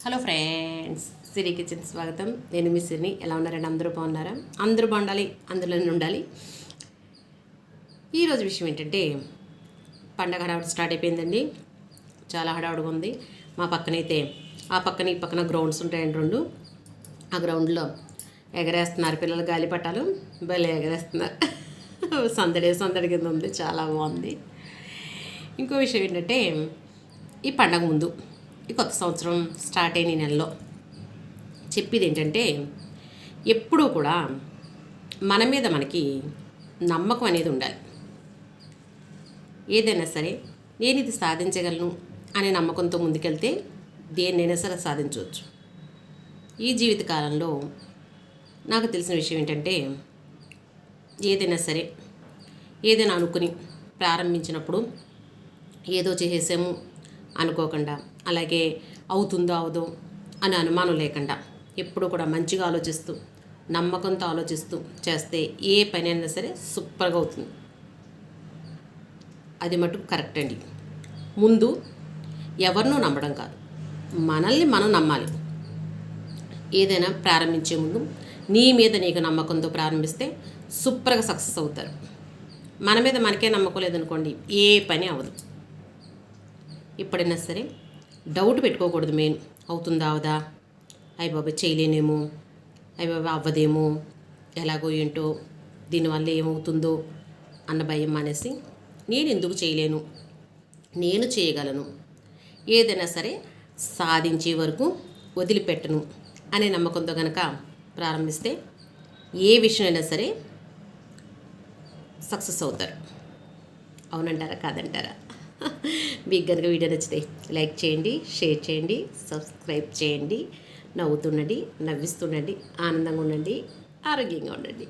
Hello friends, సిరి kitchen స్వాగతం. నేను మీ సిరిని. ఎలా ఉన్నారండి? అందరూ బాగున్నారా? అందరూ బాగుండాలి, అందులోనే ఉండాలి. ఈరోజు విషయం ఏంటంటే, పండగ హడావుడి స్టార్ట్ అయిపోయిందండి. చాలా హడావుడిగా ఉంది. మా పక్కనైతే ఆ పక్కన ఈ పక్కన గ్రౌండ్స్ ఉంటాయండి రెండు. ఆ గ్రౌండ్లో ఎగరేస్తున్నారు పిల్లలు, గాలిపటాలు భలే ఎగరేస్తున్నారు. సందడి కింద ఉంది, చాలా బాగుంది. ఇంకో విషయం ఏంటంటే, ఈ పండగ ముందు ఈ కొత్త సంవత్సరం స్టార్ట్ అయిన నెలలో చెప్పేది ఏంటంటే, ఎప్పుడూ కూడా మన మీద మనకి నమ్మకం అనేది ఉండాలి. ఏదైనా సరే నేను ఇది సాధించగలను అనే నమ్మకంతో ముందుకెళ్తే దేన్నైనా సరే సాధించవచ్చు. ఈ జీవితకాలంలో నాకు తెలిసిన విషయం ఏంటంటే, ఏదైనా సరే ఏదైనా అనుకుని ప్రారంభించినప్పుడు ఏదో చేసేసాము అనుకోకుండా, అలాగే అవుతుందో అవదో అని అనుమానం లేకుండా ఎప్పుడూ కూడా మంచిగా ఆలోచిస్తూ నమ్మకంతో ఆలోచిస్తూ చేస్తే ఏ పని అయినా సరే సూపర్గా అవుతుంది. అది మటుకు కరెక్ట్ అండి. ముందు ఎవరినో నమ్మడం కాదు, మనల్ని మనం నమ్మాలి. ఏదైనా ప్రారంభించే ముందు నీ మీద నీకు నమ్మకంతో ప్రారంభిస్తే సూపర్గా సక్సెస్ అవుతారు. మన మీద మనకే నమ్మకం లేదనుకోండి, ఏ పని అవ్వదు. ఎప్పుడైనా సరే డౌట్ పెట్టుకోకూడదు. మెయిన్ అవుతుందా అవదా, అయ్య బాబా చేయలేనేమో, అయ్య బాబా అవ్వదేమో, ఎలాగో ఏంటో, దీనివల్ల ఏమవుతుందో అన్న భయం అనేసి నేను ఎందుకు చేయలేను, నేను చేయగలను, ఏదైనా సరే సాధించే వరకు వదిలిపెట్టను అనే నమ్మకంతో కనుక ప్రారంభిస్తే ఏ విషయమైనా సరే సక్సెస్ అవుతారు. అవునంటారా కాదంటారా? మీకు కనుక వీడియో నచ్చితే లైక్ చేయండి, షేర్ చేయండి, సబ్స్క్రైబ్ చేయండి. నవ్వుతుండండి, నవ్విస్తుండండి, ఆనందంగా ఉండండి, ఆరోగ్యంగా ఉండండి.